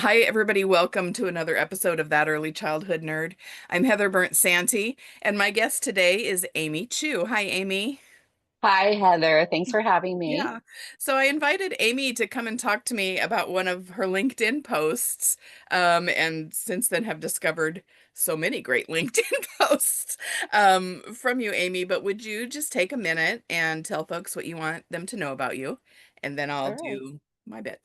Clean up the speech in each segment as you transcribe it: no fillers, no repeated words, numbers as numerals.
Hi, everybody. Welcome to another episode of That Early Childhood Nerd. I'm Heather Burnt Santee, and my guest today is Amy Chiu. Hi, Amy. Hi, Heather. Thanks for having me. Yeah. So I invited Amy to come and talk to me about one of her LinkedIn posts, and since then have discovered so many great LinkedIn posts from you, Amy. But would you just take a minute and tell folks what you want them to know about you, and then I'll All right. do my bit.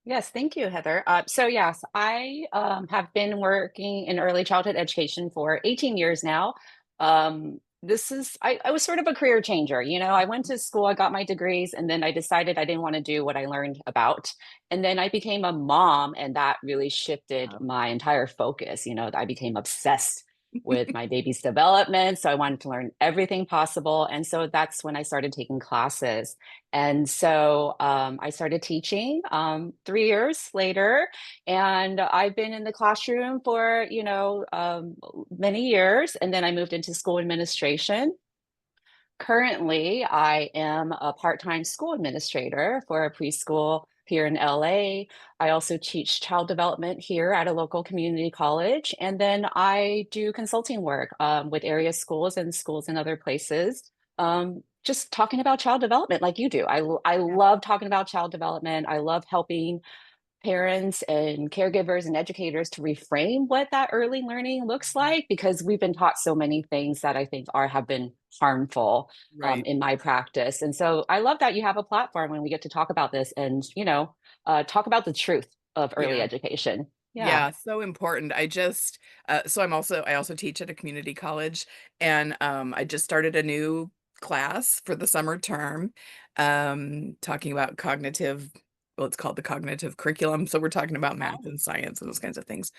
Yes, thank you, Heather. Yes, I have been working in early childhood education for 18 years now. I was sort of a career changer. I went to school, I got my degrees, and then I decided I didn't want to do what I learned about. And then I became a mom, and that really shifted Wow. my entire focus. I became obsessed with my baby's development. So I wanted to learn everything possible. And so that's when I started taking classes. And so I started teaching 3 years later, and I've been in the classroom for, many years. And then I moved into school administration. Currently, I am a part-time school administrator for a preschool here in LA. I also teach child development here at a local community college. And then I do consulting work with area schools and schools in other places. Just talking about child development like you do. I Yeah. love talking about child development. I love helping parents and caregivers and educators to reframe what that early learning looks like, because we've been taught so many things that I think are have been harmful Right. in my practice. And so I love that you have a platform when we get to talk about this and talk about the truth of early Yeah. education. Yeah. Yeah, so important. I also teach at a community college, and I just started a new class for the summer term, talking about well, it's called the cognitive curriculum. So we're talking about math Oh. and science and those kinds of things.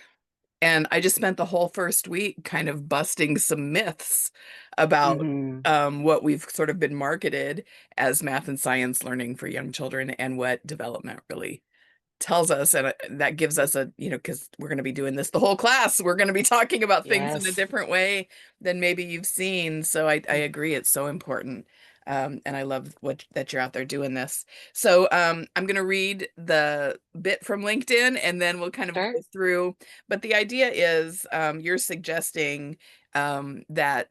And I just spent the whole first week kind of busting some myths about Hmm. what we've sort of been marketed as math and science learning for young children and what development really tells us. And that gives us because we're going to be doing this the whole class, we're going to be talking about things in a Yes. different way than maybe you've seen. So I agree, it's so important. And I love what that you're out there doing this. So I'm going to read the bit from LinkedIn and then we'll kind of Sure. go through. But the idea is you're suggesting that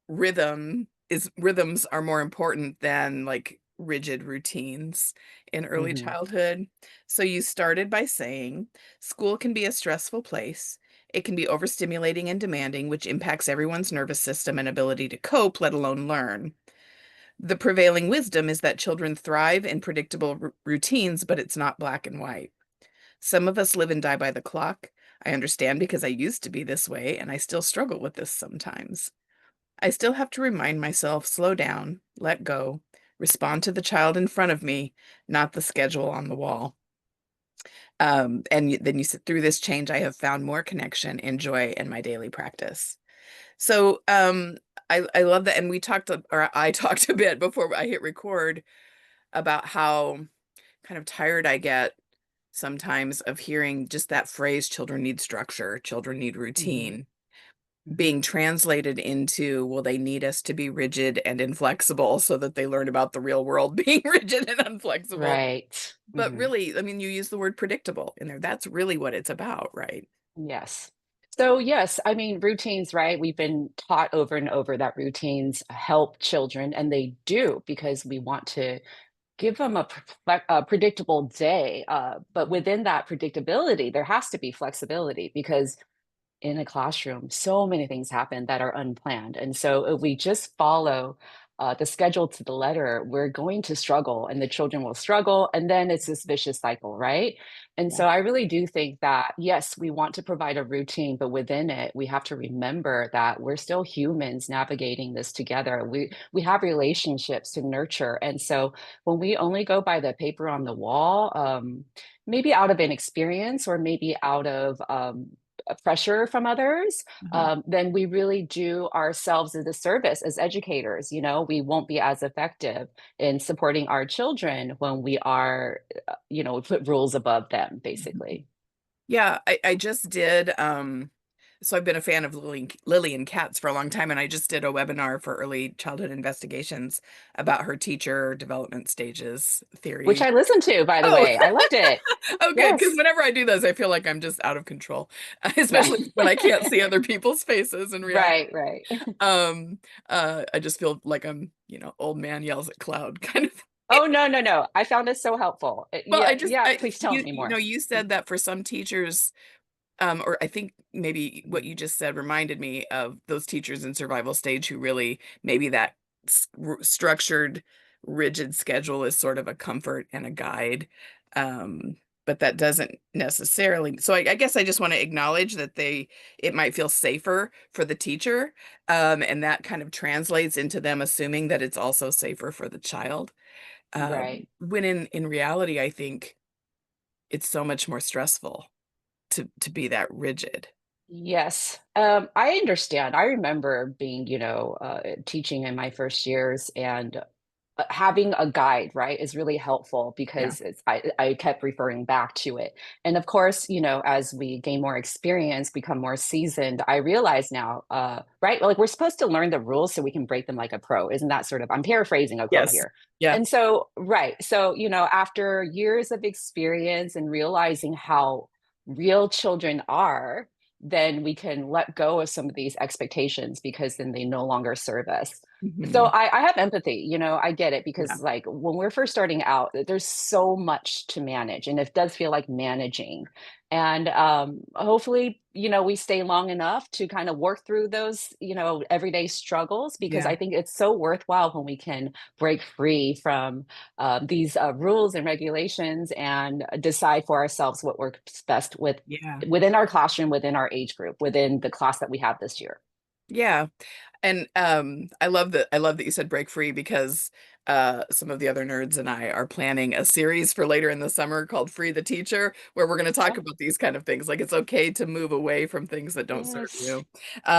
rhythms are more important than like rigid routines in early Hmm. childhood. So you started by saying school can be a stressful place. It can be overstimulating and demanding, which impacts everyone's nervous system and ability to cope, let alone learn. The prevailing wisdom is that children thrive in predictable routines, but it's not black and white. Some of us live and die by the clock. I understand because I used to be this way, and I still struggle with this sometimes. I still have to remind myself, slow down, let go, respond to the child in front of me, not the schedule on the wall. Then you said, through this change, I have found more connection and joy in my daily practice. So I love that. And or I talked a bit before I hit record about how kind of tired I get sometimes of hearing just that phrase, children need structure, children need Hmm. routine, Hmm. being translated into, well, they need us to be rigid and inflexible so that they learn about the real world being rigid and inflexible. Right. But Hmm. really, I mean, you use the word predictable in there. That's really what it's about, right? Yes. So, yes, I mean, routines, right? We've been taught over and over that routines help children, and they do because we want to give them a predictable day. But within that predictability, there has to be flexibility because in a classroom, so many things happen that are unplanned. And so if we just follow the schedule to the letter, we're going to struggle and the children will struggle. And then it's this vicious cycle, right? And Yeah. so I really do think that, yes, we want to provide a routine, but within it, we have to remember that we're still humans navigating this together. We have relationships to nurture. And so when we only go by the paper on the wall, maybe out of inexperience or maybe out of pressure from others, Uh-huh. then we really do ourselves a disservice as educators. We won't be as effective in supporting our children when we are, put rules above them, basically. Yeah, I just did So I've been a fan of Lillian Katz for a long time, and I just did a webinar for early childhood investigations about her teacher development stages which theory. I listened to, by the Oh, way. I loved it. oh, good. Because Yes. whenever I do those, I feel like I'm just out of control, especially when I can't see other people's faces and react. Right, right. Um, I just feel like I'm, old man yells at cloud kind of. Oh, no, no, no. I found this so helpful. Well, Yeah, yeah, please tell you, me more. you said that for some teachers, or I think maybe what you just said reminded me of those teachers in survival stage who really maybe that structured, rigid schedule is sort of a comfort and a guide. Um, but that doesn't necessarily. So I guess I just want to acknowledge that it might feel safer for the teacher, and that kind of translates into them assuming that it's also safer for the child. Right. When in reality, I think it's so much more stressful to be that rigid. Yes, I understand. I remember being, teaching in my first years and having a guide, right, is really helpful Yeah. because I kept referring back to it. And of course, as we gain more experience, become more seasoned, I realize now, right, like we're supposed to learn the rules so we can break them like a pro. Isn't that sort of, I'm paraphrasing a quote Yes. here. Yeah. And so, right. So, after years of experience and realizing how real children are, then we can let go of some of these expectations because then they no longer serve us. So Hmm. I have empathy, I get it Yeah. because like when we're first starting out, there's so much to manage and it does feel like managing. And hopefully, we stay long enough to kind of work through those, everyday struggles because Yeah. I think it's so worthwhile when we can break free from these rules and regulations and decide for ourselves what works best Yeah. within our classroom, within our age group, within the class that we have this year. Yeah. And I love that you said break free because some of the other nerds and I are planning a series for later in the summer called Free the Teacher, where we're going to talk Oh, about these kind of things. Like it's okay to move away from things that don't serve yes. you.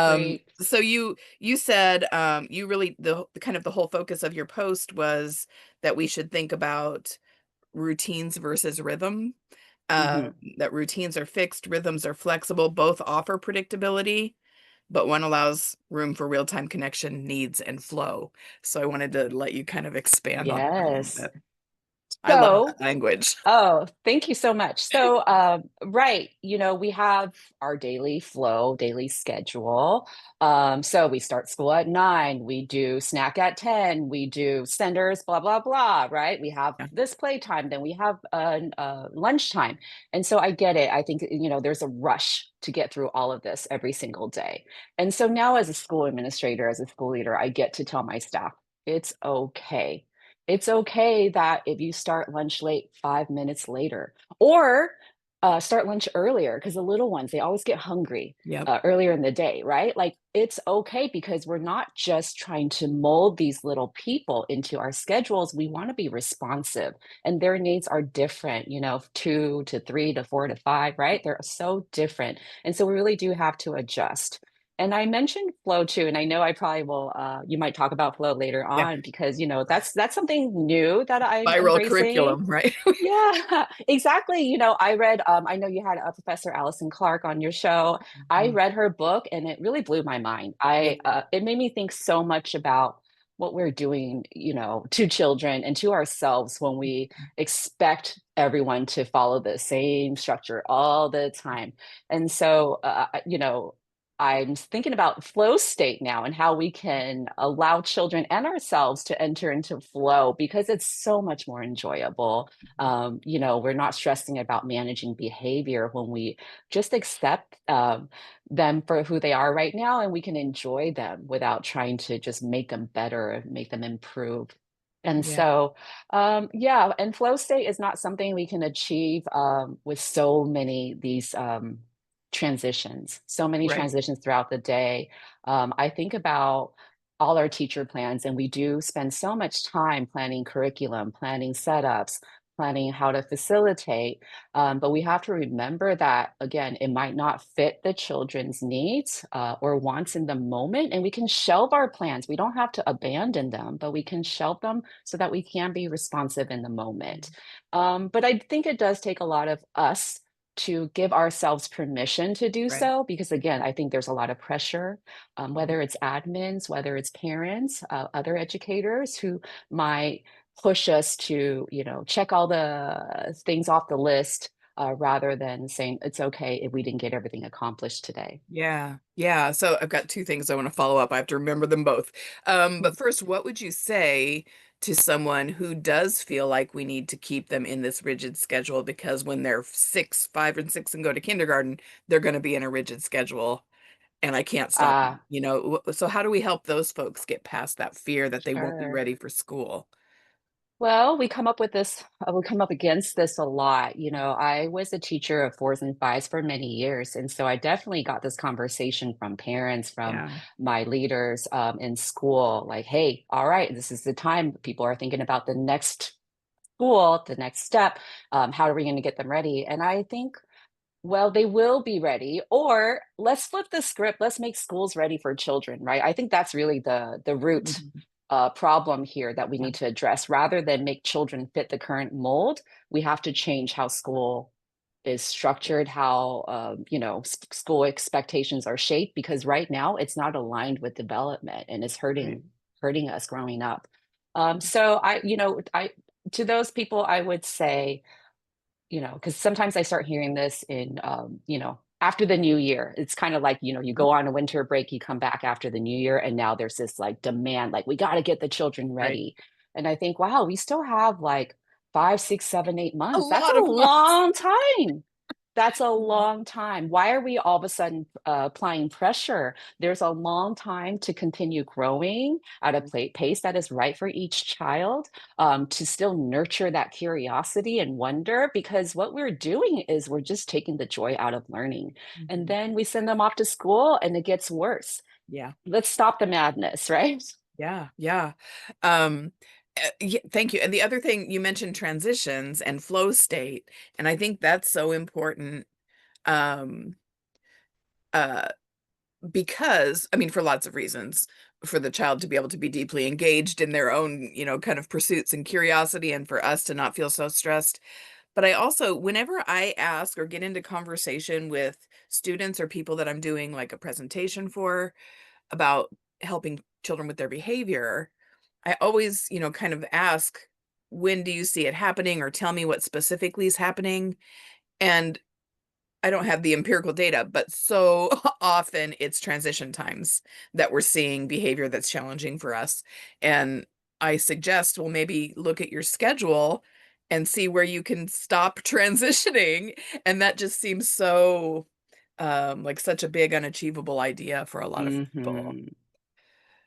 Great. So you said you really the kind of the whole focus of your post was that we should think about routines versus rhythm. Uh, Mhm. that routines are fixed, rhythms are flexible, both offer predictability, but one allows room for real-time connection, needs, and flow. So I wanted to let you kind of expand on that a little Yes. bit. I love So that language. oh, thank you so much. So, right, we have our daily flow, daily schedule. So we start school at 9, we do snack at 10, we do senders, blah, blah, blah, right? We have Yeah. this playtime, then we have lunchtime. And so I get it. I think, there's a rush to get through all of this every single day. And so now, as a school administrator, as a school leader, I get to tell my staff, it's okay, it's okay that if you start lunch late 5 minutes later, or start lunch earlier, because the little ones, they always get hungry Yep. earlier in the day, right? Like it's okay because we're not just trying to mold these little people into our schedules. We want to be responsive, and their needs are different, 2 to 3 to 4 to 5, right? They're so different. And so we really do have to adjust. And I mentioned flow too, and I know I probably will. You might talk about flow later Yeah. on because that's something new that I'm Spiral embracing. curriculum, right? Yeah, exactly. I read. I know you had Professor Allison Clark on your show. I Mhm. read her book, and it really blew my mind. Yeah. It made me think so much about what we're doing, to children and to ourselves when we expect everyone to follow the same structure all the time. And so, I'm thinking about flow state now and how we can allow children and ourselves to enter into flow because it's so much more enjoyable. We're not stressing about managing behavior when we just accept them for who they are right now and we can enjoy them without trying to just make them better, make them improve. And Yeah. so, yeah, and flow state is not something we can achieve with so many these transitions, so many Right. transitions throughout the day. I think about all our teacher plans, and we do spend so much time planning curriculum, planning setups, planning how to facilitate. But we have to remember that, again, it might not fit the children's needs or wants in the moment, and we can shelve our plans. We don't have to abandon them, but we can shelve them so that we can be responsive in the moment. But I think it does take a lot of us to give ourselves permission to do Right. so, because again, I think there's a lot of pressure, Mhm. whether it's admins, whether it's parents, other educators who might push us to, check all the things off the list, rather than saying it's okay if we didn't get everything accomplished today. Yeah. Yeah. So I've got two things I want to follow up. I have to remember them both. But Mm. first, what would you say to someone who does feel like we need to keep them in this rigid schedule because when they're 5 and 6 and go to kindergarten, they're going to be in a rigid schedule and I can't stop Uh, them, So how do we help those folks get past that fear that they won't be sure. ready for school? Well, we come up against this a lot. I was a teacher of fours and fives for many years. And so I definitely got this conversation from parents, from Yeah. my leaders in school, like, hey, all right, this is the time people are thinking about the next school, the next step. How are we going to get them ready? And I think, well, they will be ready, or let's flip the script. Let's make schools ready for children, right? I think that's really the root Mhm. problem here that we Yeah. need to address. Rather than make children fit the current mold, we have to change how school is structured, how school expectations are shaped. Because right now, it's not aligned with development, and it's Right. hurting us growing up. So I to those people, I would say, because sometimes I start hearing this in, after the new year. It's kind of like, you Mhm. go on a winter break, you come back after the new year, and now there's this like demand, like, we got to get the children Right. ready. And I think, wow, we still have like 5, 6, 7, 8 A months. That's lot a of months. long time. That's a Mhm. long time. Why are we all of a sudden applying pressure? There's a long time to continue growing at a pace that is right for each child, to still nurture that curiosity and wonder, because what we're doing is we're just taking the joy out of learning. And Mhm. then we send them off to school and it gets worse. Yeah. Let's stop the madness, right? Yeah, yeah. Yeah, thank you. And the other thing you mentioned transitions and flow state, and I think that's so important. Um, uh, because I mean, for lots of reasons, for the child to be able to be deeply engaged in their own, kind of pursuits and curiosity, and for us to not feel so stressed. But I also, whenever I ask or get into conversation with students or people that I'm doing like a presentation for, about helping children with their behavior, I always, kind of ask, when do you see it happening or tell me what specifically is happening? And I don't have the empirical data, but so often it's transition times that we're seeing behavior that's challenging for us. And I suggest, well, maybe look at your schedule and see where you can stop transitioning. And that just seems so like such a big unachievable idea for a lot of people. Hmm.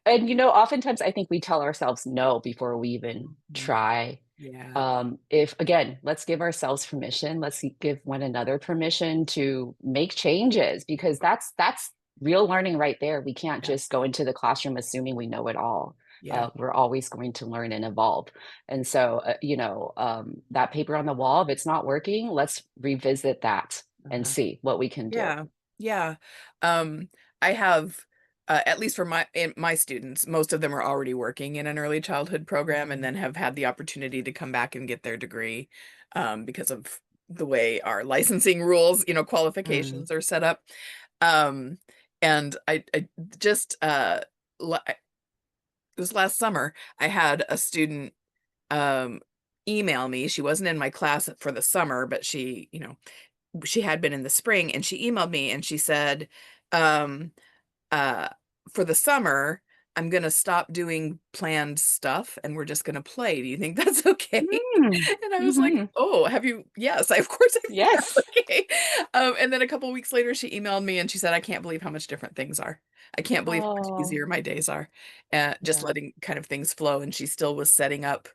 And oftentimes I think we tell ourselves no before we even Mhm. try. Yeah. If again, let's give ourselves permission. Let's give one another permission to make changes, because that's real learning right there. We can't Yeah. just go into the classroom assuming we know it all. Yeah. We're always going to learn and evolve. And so, that paper on the wall, if it's not working, let's revisit that and Uh-huh. see what we can do. Yeah, yeah. Um, I have, at least for my students, most of them are already working in an early childhood program and Mhm. then have had the opportunity to come back and get their degree, because of the way our licensing rules, Mm. qualifications are set up. Um, and I just, it was last summer, I had a student, um, email me. She wasn't in my class for the summer, but she had been in the spring, and she emailed me and she said, um, uh, "For the summer, I'm gonna stop doing planned stuff and we're just gonna play. Do you think that's okay?" Mm. And I was like, Mhm. "Oh, have you?" Yes, of course I think that's Yes. okay. And then a couple weeks later, she emailed me and she said, "I can't believe how much different things are. I can't believe how much Oh, easier my days are." Just yeah. letting kind of things flow, and she still was setting up,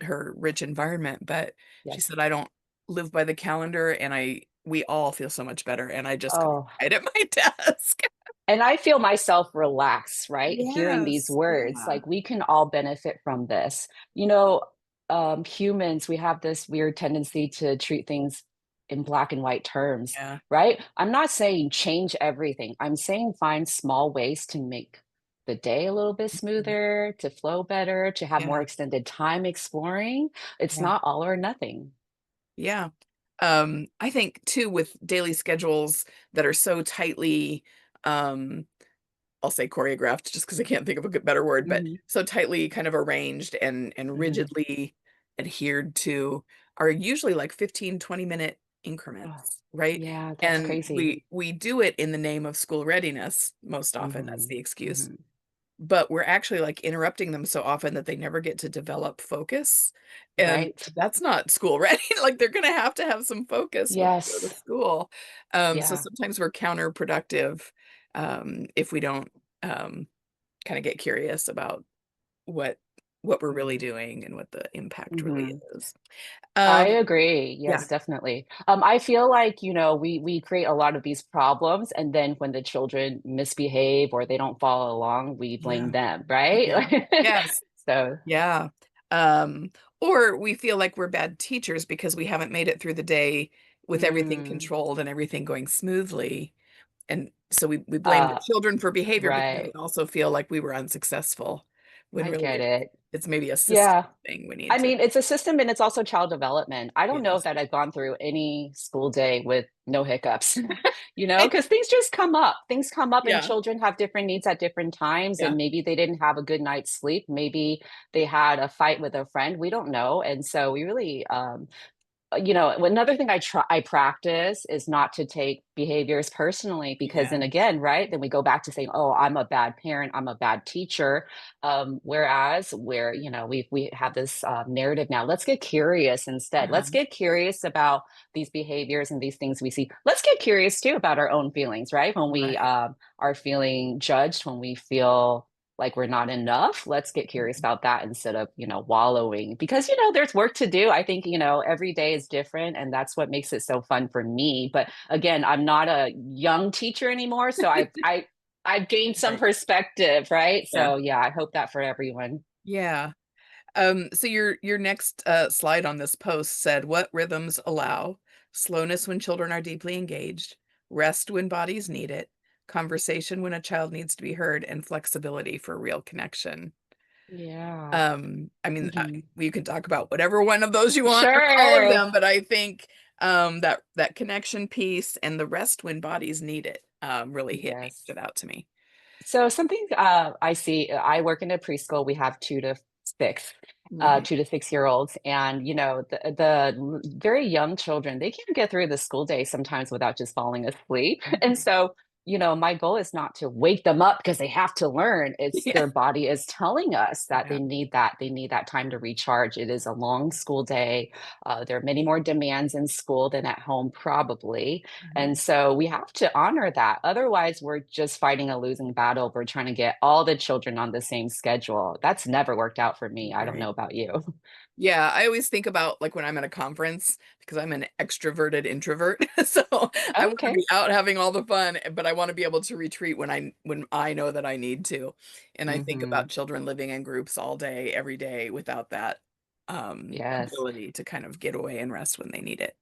her rich environment, but she Yes. said, "I don't live by the calendar, and we all feel so much better, and I just gotta Oh, hide at my desk." and I feel myself relax, right? Hearing these Yes, words, yeah, like we can all benefit from this. Humans, we have this weird tendency to treat things in black and white terms, yeah, right? I'm not saying change everything. I'm saying find small ways to make the day a little bit mhm, smoother, to flow better, to have more yeah, extended time exploring. It's yeah, not all or nothing. yeah. I think too with daily schedules that are so tightly, um, I'll say choreographed just because I can't think of a good, better word, but Hmm. so tightly kind of arranged and Hmm. rigidly adhered to are usually like 15-20 minute Oh, increments, right? yeah, that's And crazy. we do it in the name of school readiness most often. That's Hmm. the excuse. Hmm. But we're actually like interrupting them so often that they never get to develop focus. And Right. that's not school ready. Like they're going to have some focus when they go to Yes. school. So Yeah. sometimes we're counterproductive if we don't kind of get curious about what what we're really Hmm. doing and what the impact really Hmm. is. I Um, agree. yeah, Yes, definitely. I feel like, we create a lot of these problems, and then when the children misbehave or they don't follow along, we blame yeah, them, right? yeah, yes, So, yeah. Um, or we feel like we're bad teachers because we haven't made it through the day with everything mm, controlled and everything going smoothly. And so we blame the uh, children for behavior, but then we right. also feel like we were unsuccessful when I really get it. it's maybe a system Yeah. thing we need I to. mean, it's a system and it's also child development. I don't know Yes. that I've gone through any school day with no hiccups, And because things just come up. Things come up, and yeah, children have different needs at different times. yeah, And maybe they didn't have a good night's sleep. Maybe they had a fight with a friend. We don't know. And so we really, another thing I practice is not to take behaviors personally, because yeah. then again, right, then we go back to saying, oh, I'm a bad parent, I'm a bad teacher. Whereas where, we have this narrative now, let's get curious instead. Uh-huh. Let's get curious about these behaviors and these things we see. Let's get curious too about our own feelings, right? When we Right. are feeling judged, when we feel like we're not enough, let's get curious Mhm. about that instead of, wallowing, because, there's work to do. I think, every day is different, and that's what makes it so fun for me. But again, I'm not a young teacher anymore, so I've gained some Right. perspective, right? Yeah. So yeah, I hope that for everyone. Yeah. So your next slide on this post said, "What rhythms allow slowness when children are deeply engaged, rest when bodies need it, conversation when a child needs to be heard, and flexibility for real connection." Yeah. I mean, Hmm. you can talk about whatever one of those you want or all of Sure. them, but I think that connection piece and the rest when bodies need it really hit me, Yes. stood out to me. So something I see, I work in a preschool. We have 6, Right. 2 to 6 year olds, and the very young children, they can't get through the school day sometimes without just falling asleep. And Mhm. so, my goal is not to wake them up because they have to learn. It's Yeah. their body is telling us that Yeah. they need that time to recharge. It is a long school day. There are many more demands in school than at home, probably, Mhm. and so we have to honor that. Otherwise, we're just fighting a losing battle. We're trying to get all the children on the same schedule. That's never worked out for me. I don't Right. know about you. Yeah, I always think about like when I'm at a conference because I'm an extroverted introvert. So I want to Okay. be out having all the fun, but I want to be able to retreat when I know that I need to. And I think Hmm. about children living in groups all day, every day without that Yes. ability to kind of get away and rest when they need it.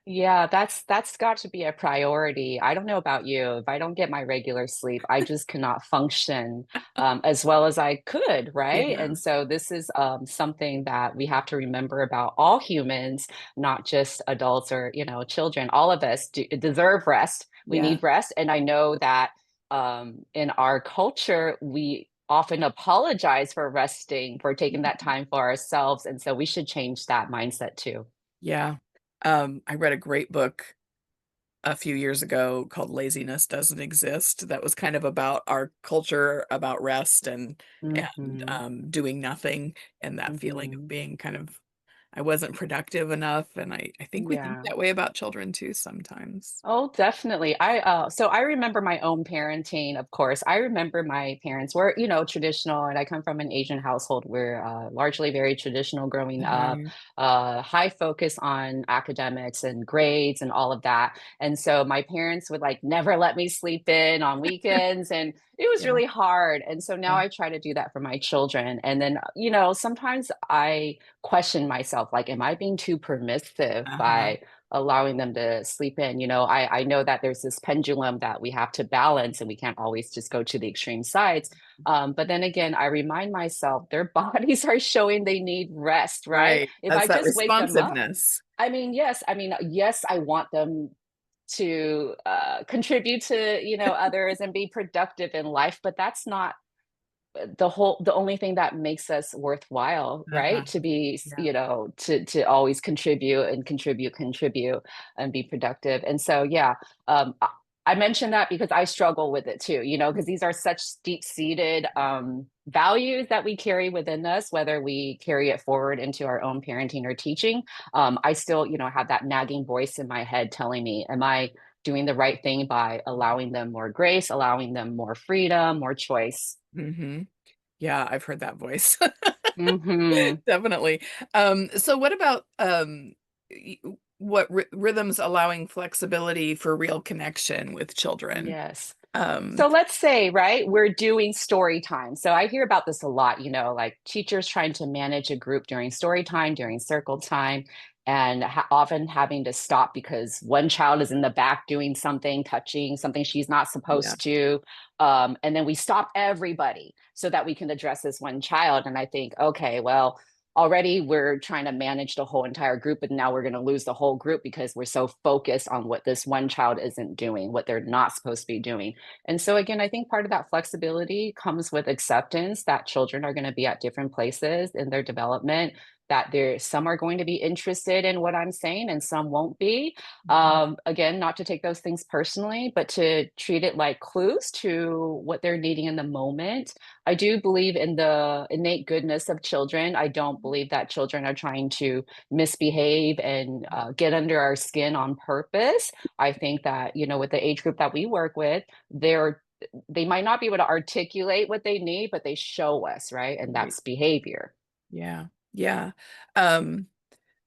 Yeah, that's got to be a priority. I don't know about you. If I don't get my regular sleep, I just cannot function as well as I could, right? Yeah. And so this is something that we have to remember about all humans, not just adults or children. All of us deserve rest. We Yeah. need rest, and I know that in our culture we often apologize for resting, for taking that time for ourselves, and so we should change that mindset too. Yeah. I read a great book a few years ago called Laziness Doesn't Exist that was kind of about our culture about rest and Hmm. doing nothing and that feeling of Hmm. being kind of I wasn't productive enough and I think we think Yeah. that way about children too sometimes. Oh, definitely. So I remember my own parenting, of course. I remember my parents were, traditional, and I come from an Asian household. We're largely very traditional growing up, Mhm. high focus on academics and grades and all of that. And so my parents would like never let me sleep in on weekends, and it was Yeah. really hard. And so now Yeah. I try to do that for my children. And then, sometimes I question myself, like, am I being too permissive Uh-huh. by allowing them to sleep in. I know that there's this pendulum that we have to balance, and we can't always just go to the extreme sides. But then again, I remind myself their bodies are showing they need rest, right? Right. If That's I that just wake them up, responsiveness. yes, I want them to contribute to others and be productive in life, but that's not the only thing that makes us worthwhile, Uh-huh. right? To be, Yeah. to always contribute and be productive. And so, yeah, I mentioned that because I struggle with it too, because these are such deep seated values that we carry within us, whether we carry it forward into our own parenting or teaching. I still, have that nagging voice in my head telling me, am I doing the right thing by allowing them more grace, allowing them more freedom, more choice? Hmm. Yeah, I've heard that voice. Hmm. Definitely. So what about y- what rhythms allowing flexibility for real connection with children? Yes. Um, So let's say, right, we're doing story time. So I hear about this a lot, like teachers trying to manage a group during story time, during circle time, and often having to stop because one child is in the back doing something, touching something she's not yeah. supposed to. And then we stop everybody so that we can address this one child. And I think, okay, well, already we're trying to manage the whole entire group, but now we're going to lose the whole group because we're so focused on what this one child isn't doing, what they're not supposed to be doing. And so, again, I think part of that flexibility comes with acceptance that children are going to be at different places in their development, that some are going to be interested in what I'm saying and some won't be. Mhm. Again, not to take those things personally, but to treat it like clues to what they're needing in the moment. I do believe in the innate goodness of children. I don't believe that children are trying to misbehave and get under our skin on purpose. I think that, with the age group that we work with, they're they might not be able to articulate what they need, but they show us, right? And Right. that's behavior. Yeah. Yeah. Um,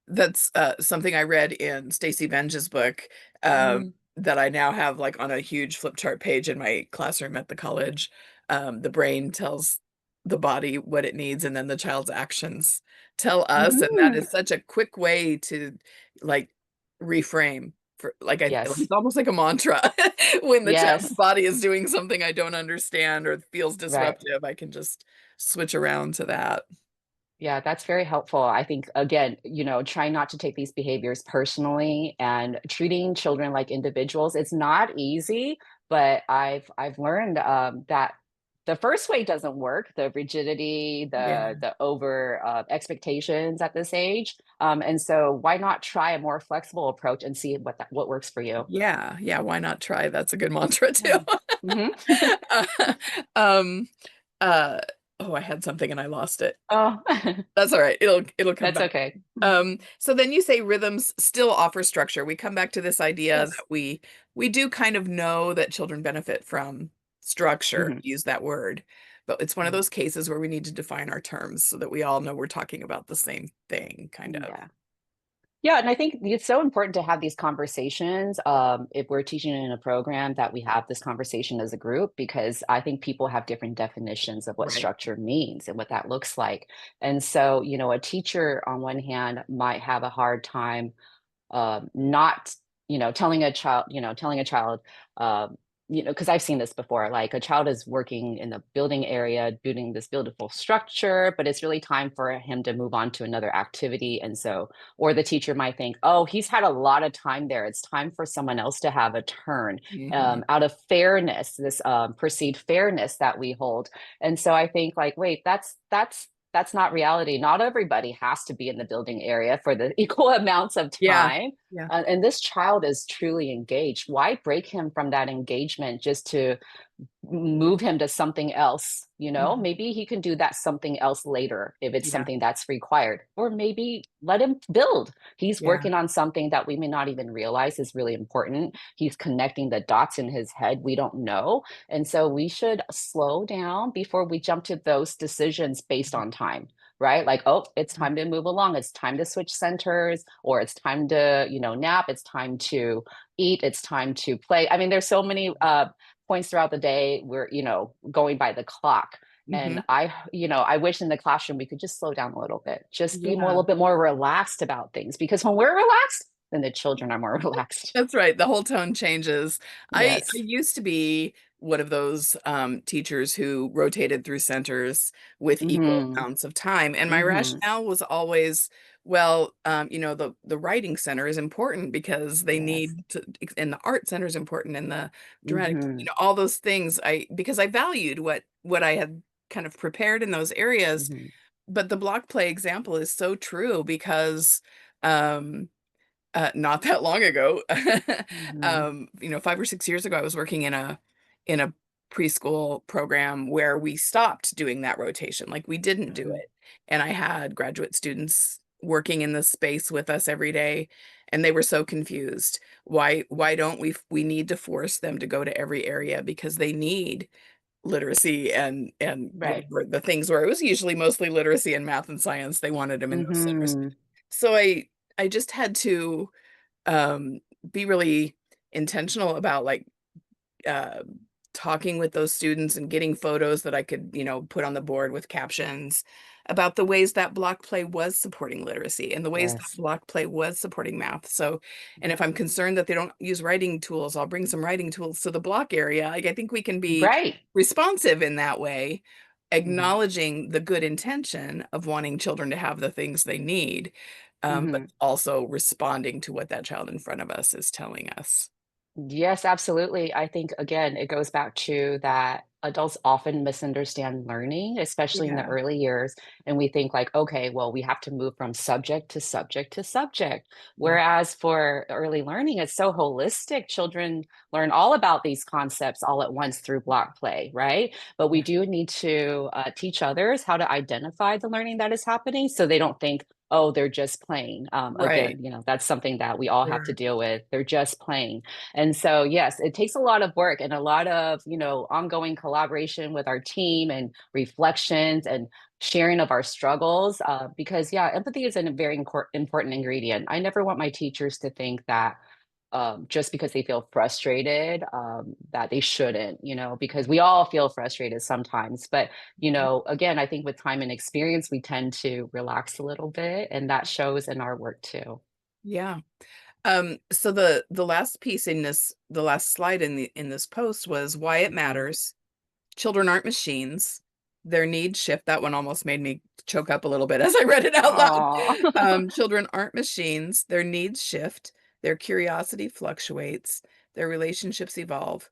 That's something I read in Stacy Benja's book, Mm, that I now have like on a huge flip chart page in my classroom at the college. The brain tells the body what it needs, and then the child's actions tell us. And that mm, is such a quick way to like reframe for like yes, it's almost like a mantra. When the child's yes, body is doing something I don't understand or feels right. disruptive, I can just switch around to that. Yeah, that's very helpful. I think, again, trying not to take these behaviors personally and treating children like individuals. It's not easy, but I've learned that the first way doesn't work. The rigidity, Yeah. the over expectations at this age, and so why not try a more flexible approach and see what works for you? Yeah, yeah, why not try? That's a good mantra too. Yeah. Hmm. Uh, um, uh, oh, I had something and I lost it. Oh, That's all right. It'll come that's back. okay. Mhm. So then you say rhythms still offer structure. We come back to this idea that Yes. we do kind of know that children benefit from structure, Hmm. use that word, but it's one of those cases where we need to define our terms so that we all know we're talking about the same thing, kind of. Yeah. Yeah, and I think it's so important to have these conversations. If we're teaching in a program, that we have this conversation as a group, because I think people have different definitions of what Right. structure means and what that looks like. And so, a teacher on one hand might have a hard time not telling a child because I've seen this before, like a child is working in the building area building this beautiful structure, but it's really time for him to move on to another activity. And so, or the teacher might think, oh, he's had a lot of time there, it's time for someone else to have a turn, Hmm. out of fairness, this perceived fairness that we hold. And so I think, like, wait, that's not reality. Not everybody has to be in the building area for the equal amounts of Yeah. time. Yeah. And this child is truly engaged. Why break him from that engagement just to move him to something else? Mhm. Maybe he can do that something else later if it's Yeah. something that's required, or maybe let him build. He's Yeah. working on something that we may not even realize is really important. He's connecting the dots in his head we don't know. And so we should slow down before we jump to those decisions based on time, right? Like, oh, it's Yeah. time to move along. It's time to switch centers, or it's time to, nap. It's time to eat. It's time to play. I mean, there's so many points throughout the day where, going by the clock. And Mhm. I wish in the classroom we could just slow down a little bit, just be more, a Yeah. little bit more relaxed about things. Because when we're relaxed, then the children are more relaxed. That's right. The whole tone changes. I Yes. used to be one of those teachers who rotated through centers with equal Hmm. amounts of time, and my Hmm. rationale was always, well, the writing center is important because they Yes. need to, and the art center is important, and the dramatic, Hmm. all those things. Because I valued what I had kind of prepared in those areas, Hmm. but the block play example is so true because. Um, not that long ago, Hmm. 5 or 6 years ago, I was working in a preschool program where we stopped doing that rotation. Like we didn't do Hmm. it. And I had graduate students working in this space with us every day, and they were so confused. Why don't we need to force them to go to every area because they need literacy and Right. whatever the things were. It was usually mostly literacy and math and science. They wanted them in those centers. Hmm. So I just had to be really intentional about like uh, talking with those students and getting photos that I could, put on the board with captions about the ways that block play was supporting literacy and the ways that Yes. block play was supporting math. So, and if I'm concerned that they don't use writing tools, I'll bring some writing tools to the block area. Like, I think we can be Right. responsive in that way, Hmm. acknowledging the good intention of wanting children to have the things they need, but Hmm. also responding to what that child in front of us is telling us. Yes, absolutely. I think again, it goes back to that adults often misunderstand learning, especially in the Yeah. early years. And we think like, okay, well, we have to move from subject to subject to subject. Mhm. Whereas for early learning, it's so holistic. Children learn all about these concepts all at once through block play, right? But we Yeah. do need to teach others how to identify the learning that is happening so they don't think, oh, they're just playing. Right. Again, that's something that we all have to Sure. deal with. They're just playing. And so, yes, it takes a lot of work and a lot of, ongoing collaboration with our team and reflections and sharing of our struggles. Because, yeah, empathy is a very important ingredient. I never want my teachers to think that just because they feel frustrated, that they shouldn't, because we all feel frustrated sometimes. But, again, I think with time and experience, we tend to relax a little bit, and that shows in our work too. Yeah. So the last piece in the last slide in this post was why it Mhm. matters. Children aren't machines. Their needs shift. That one almost made me choke up a little bit as I read it out loud. Aw. Children aren't machines. Their needs shift. Their curiosity fluctuates. Their relationships evolve.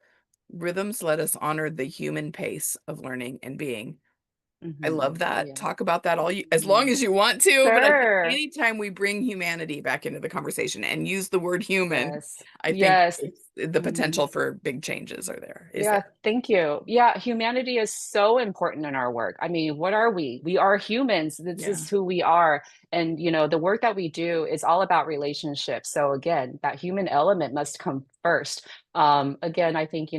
Rhythms let us honor the human pace of learning and being. I love that. Yeah. Talk about that all you as long Mhm. as you want to, but I think Sure. anytime we bring humanity back into the conversation and use the word human, Yes. I think Yes. it's the Mhm. potential for big changes are there, is there. Yeah, thank you. Yeah, humanity is so important in our work. I mean, what are we? We are humans. This Yeah. is who we are. And, the work that we do is all about relationships. So again, that human element must come first. Again, I think,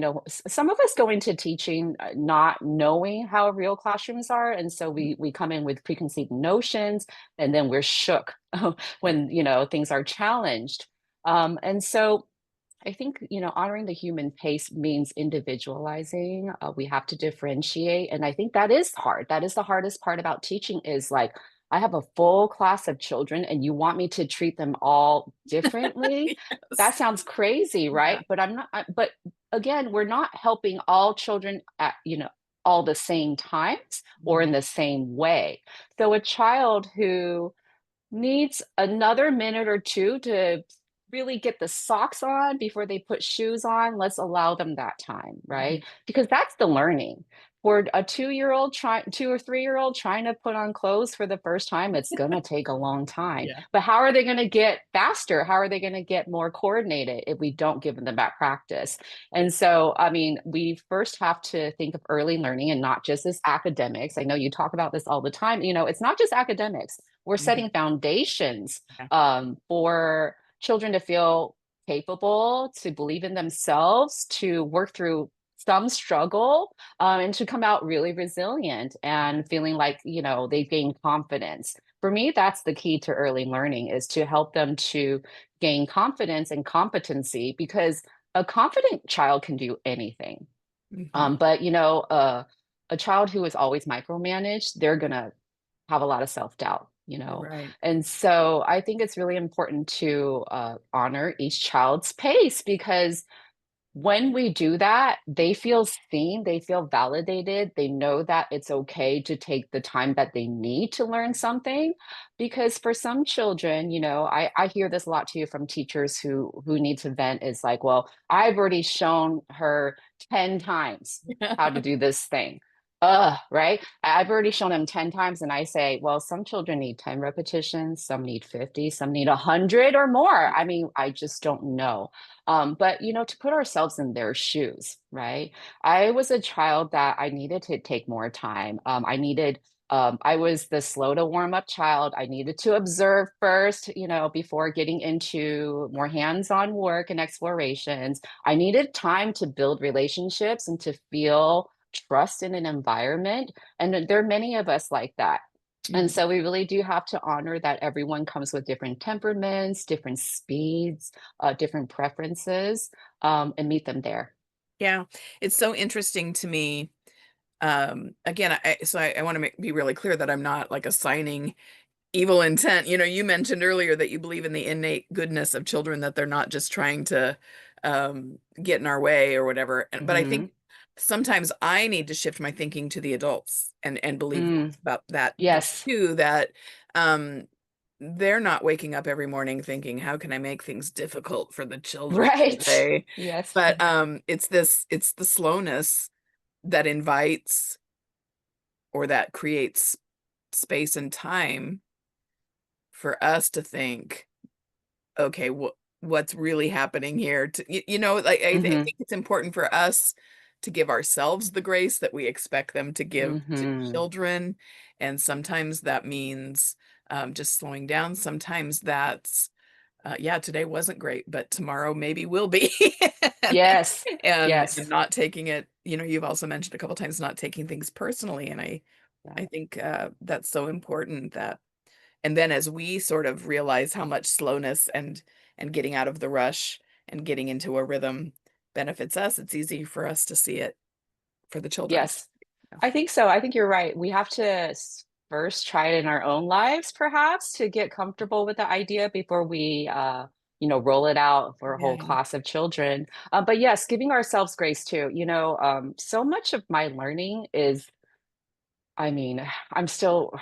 some of us go into teaching not knowing how real classrooms are. And so we come in with preconceived notions and then we're shook Yeah. when, things are challenged. And so I think, honoring the human pace means individualizing. We have to differentiate. And I think that is hard. That is the hardest part about teaching is like, I have a full class of children and you want me to treat them all differently. That Yes. sounds crazy, Yeah. right? But I'm not, but again, we're not helping all children at, all the same times or Mhm. in the same way. So a child who needs another minute or two to really get the socks on before they put shoes on, let's allow them that time, right? Mhm. Because that's the learning. For a 2-year-old trying 2 or 3-year-old trying to put on clothes for the first time, it's gonna take a long time. Yeah. But how are they gonna get faster? How are they gonna get more coordinated if we don't give them that practice? And so, I mean, we first have to think of early learning and not just as academics. I know you talk about this all the time. It's not just academics. We're Mhm. setting foundations Yeah. for children to feel capable, to believe in themselves, to work through some struggle, and to come out really resilient and feeling like they've gained confidence. For me, that's the key to early learning is to help them to gain confidence and competency because a confident child can do anything. Mhm. But a child who is always micromanaged, they're gonna have a lot of self doubt. you know. Right. And so I think it's really important to honor each child's pace, because when we do that, they feel seen, they feel validated, they know that it's okay to take the time that they need to learn something. Because for some children, I hear this a lot too from teachers who need to vent, is like, well, I've already shown her 10 times how to do this thing. Right? I've already shown them 10 times. And I say, well, some children need 10 repetitions, some need 50, some need 100 or more. I mean, I just don't know. But to put ourselves in their shoes, right? I was a child that I needed to take more time. I was the slow to warm up child. I needed to observe first, before getting into more hands-on work and explorations. I needed time to build relationships and to feel trust in an environment. And there are many of us like that. And Mhm. so we really do have to honor that everyone comes with different temperaments, different speeds, different preferences, and meet them there. Yeah, it's so interesting to me. Again, I want to be really clear that I'm not like assigning evil intent. You mentioned earlier that you believe in the innate goodness of children, that they're not just trying to get in our way or whatever. But I Hmm. think sometimes I need to shift my thinking to the adults and believe Mm, about that yes. too, that um, they're not waking up every morning thinking, how can I make things difficult for the children Right. today? Yes. But it's the slowness that invites or that creates space and time for us to think, okay, what's really happening here? Like I Hmm. think it's important for us to give ourselves the grace that we expect them to give to Hmm. children, and sometimes that means just slowing down. Sometimes that's yeah, today wasn't great, but tomorrow maybe will be. and, Yes. and Yes. not taking it. You've also mentioned a couple times not taking things personally, and Yeah. I think that's so important. That and then as we sort of realize how much slowness and getting out of the rush and getting into a rhythm benefits us, it's easy for us to see it for the children. Yes. Yeah. I think so. I think you're right. We have to first try it in our own lives, perhaps, to get comfortable with the idea before we, roll it out for a whole Yeah. class of children. But yes, giving ourselves grace too. So much of my learning is, I mean, I'm still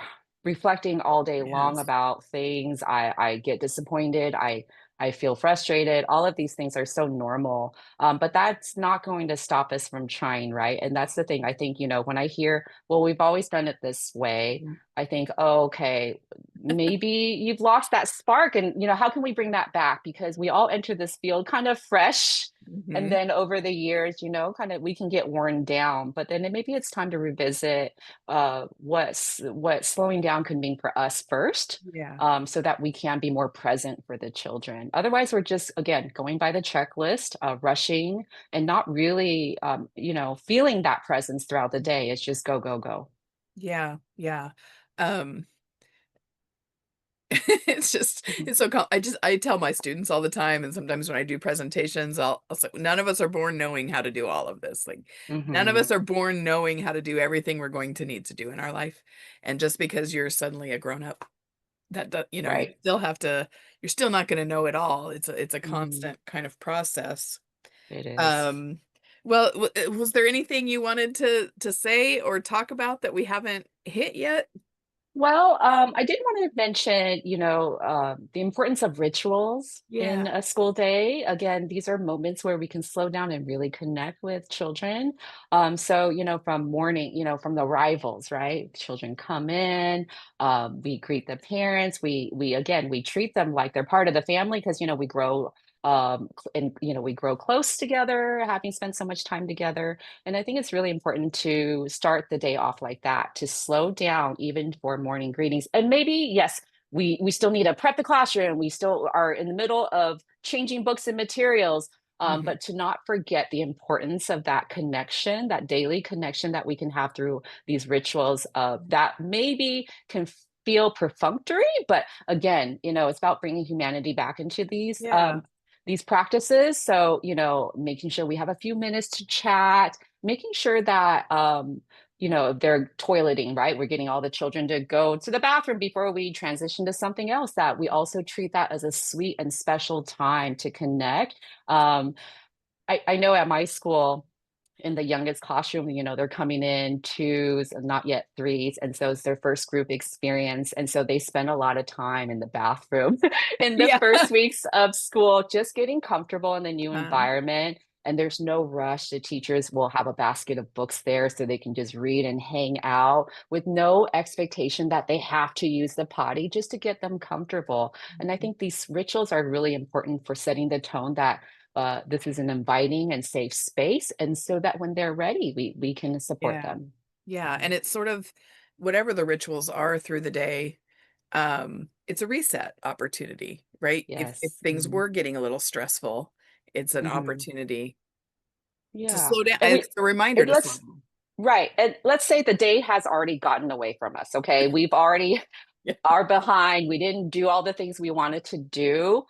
reflecting all day long Yes. about things. I get disappointed. I feel frustrated. All of these things are so normal. But that's not going to stop us from trying, right? And that's the thing. I think, when I hear, well, we've always done it this way, Mhm. I think, oh, okay, maybe you've lost that spark. And, how can we bring that back? Because we all enter this field kind of fresh. And Mhm. then over the years, kind of we can get worn down. But then maybe it's time to revisit what slowing down could mean for us first, Yeah. so that we can be more present for the children. Otherwise, we're just, again, going by the checklist, rushing, and not really, feeling that presence throughout the day. It's just go, go, go. Yeah. Yeah. Um, it's just Mhm. it's so I tell my students all the time, and sometimes when I do presentations, I'll say none of us are born knowing how to do all of this. Like none of Mhm. us are born knowing how to do everything we're going to need to do in our life. And just because you're suddenly a grown up, you Right. still have to, you're still not going to know it all. It's a Mhm. constant kind of process. It is. Um, well, was there anything you wanted to say or talk about that we haven't hit yet? Well, I did want to mention, the importance of rituals in Yeah. a school day. Again, these are moments where we can slow down and really connect with children. So, from morning, from the arrivals, right? Children come in, we greet the parents. We treat them like they're part of the family because, we grow, and, we grow close together, having spent so much time together. And I think it's really important to start the day off like that, to slow down even for morning greetings. And maybe, yes, we still need to prep the classroom. We still are in the middle of changing books and materials. Mhm. But to not forget the importance of that connection, that daily connection that we can have through these rituals that maybe can feel perfunctory, but again, it's about bringing humanity back into Yeah. these practices. So, making sure we have a few minutes to chat, making sure that they're toileting, right? We're getting all the children to go to the bathroom before we transition to something else, that we also treat that as a sweet and special time to connect. Um, I know at my school, in the youngest classroom, they're coming in twos and not yet threes. And so it's their first group experience. And so they spend a lot of time in the bathroom in the Yeah. first weeks of school, just getting comfortable in the new Uh, environment. And there's no rush. The teachers will have a basket of books there so they can just read and hang out with no expectation that they have to use the potty, just to get them comfortable. And I think these rituals are really important for setting the tone that this is an inviting and safe space, and so that when they're ready, we can support yeah. them. Yeah, Mhm. and it's sort of whatever the rituals are through the day, it's a reset opportunity, right? If Yes. things were getting a little stressful, it's an Hmm. opportunity to Yeah, slow down. and It's a reminder it to slow let's down. right, and let's say the day has already gotten away from us. Okay, we've already Yeah. are behind. We didn't do all the things we wanted to do.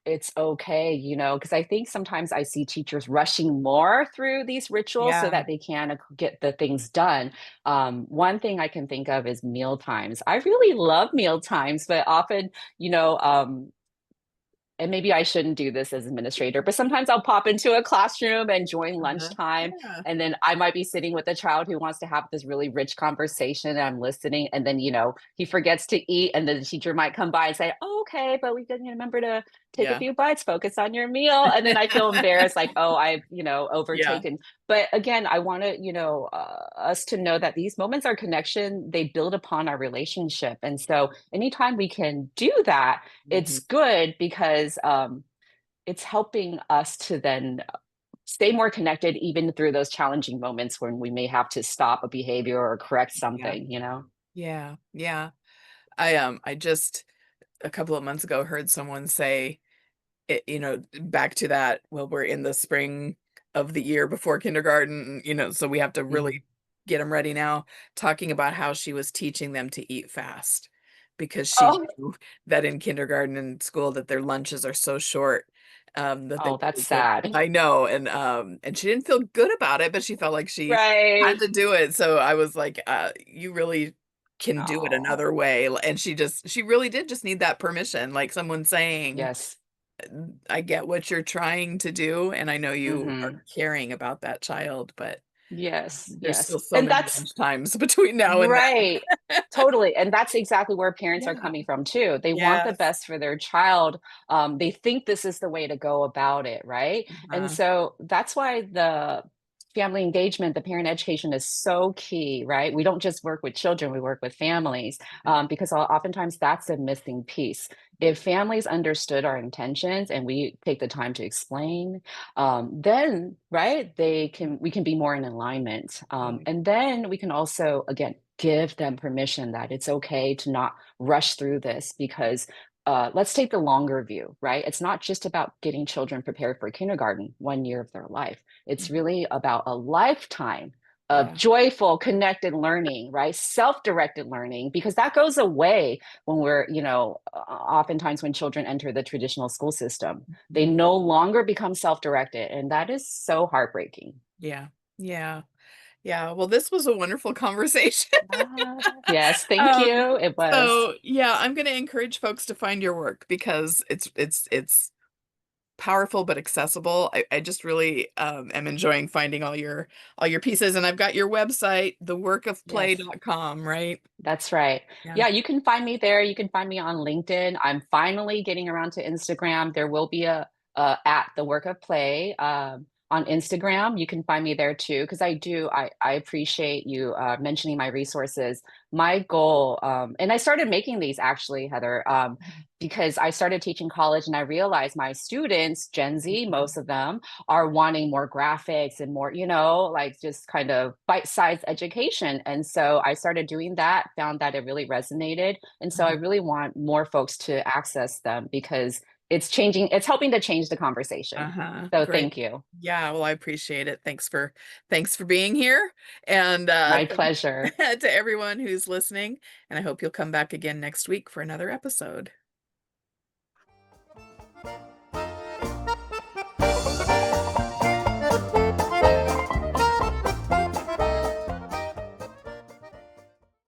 It's okay, because I think sometimes I see teachers rushing more through these rituals so Yeah. that they can get the things done. One thing I can think of is meal times. I really love meal times, but often, and maybe I shouldn't do this as administrator, but sometimes I'll pop into a classroom and join Uh-huh. lunchtime. Yeah. And then I might be sitting with a child who wants to have this really rich conversation and I'm listening. And then, he forgets to eat. And then the teacher might come by and say, oh, okay, but we didn't remember to take a Yeah. few bites, focus on your meal. And then I feel embarrassed, like, oh, I've, Yeah. overtaken. But again, I want to, us to know that these moments are connection, they build upon our relationship. And so anytime we can do that, it's Mhm. good because it's helping us to then stay more connected even through those challenging moments when we may have to stop a behavior or correct Yeah. something. Yeah. Yeah. I just a couple of months ago heard someone say it, back to that, well, we're in the spring of the year before kindergarten, so we have to Mhm. really get them ready now, talking about how she was teaching them to eat fast because she Oh, knew that in kindergarten and school that their lunches are so short, that they oh, that's really can't. sad. I know, and she didn't feel good about it, but she felt like she had Right. to do it. So I was like, you really can do it Oh, another way. And she really did just need that permission, like someone saying, yes. I get what you're trying to do, and I know you are Hmm. caring about that child, but Yes, there's yes. still so And many that's lunch times between now and right. then. Totally. And that's exactly where parents are Yeah. coming from too. They want the Yes. best for their child. They think this is the way to go about it, right? And Uh-huh. so that's why the family engagement, the parent education is so key, right? We don't just work with children, we work with families, because oftentimes that's a missing piece. If families understood our intentions and we take the time to explain, then right, we can be more in alignment, Yeah. and then we can also again give them permission that it's okay to not rush through this because let's take the longer view, right? It's not just about getting children prepared for kindergarten 1 year of their life. It's Mhm. really about a lifetime of Yeah. joyful connected learning, right? Self-directed learning, because that goes away when we're, oftentimes when children enter the traditional school system, they Mhm. no longer become self-directed, and that is so heartbreaking. Yeah. Yeah. Yeah. Well, this was a wonderful conversation. Ah, yes, thank Um, you. It was. so yeah, I'm gonna encourage folks to find your work because it's powerful but accessible. I just really, am enjoying finding all your pieces, and I've got your website, Yes. theworkofplay.com, right? That's right. Yeah. Yeah, you can find me there. You can find me on LinkedIn. I'm finally getting around to Instagram. There will be a at the work of play on Instagram. You can find me there too because I appreciate you mentioning my resources. My goal, and I started making these actually, Heather, because I started teaching college and I realized my students, Gen Z, Mhm. most of them, are wanting more graphics and more, like just kind of bite-sized education. And so I started doing that, found that it really resonated. And so I Uh-huh. really want more folks to access them because it's helping to change the conversation. Uh-huh. So Great. thank you. Yeah, well, I appreciate it. Thanks for being here, and, My thanks pleasure. to everyone who's listening, and I hope you'll come back again next week for another episode.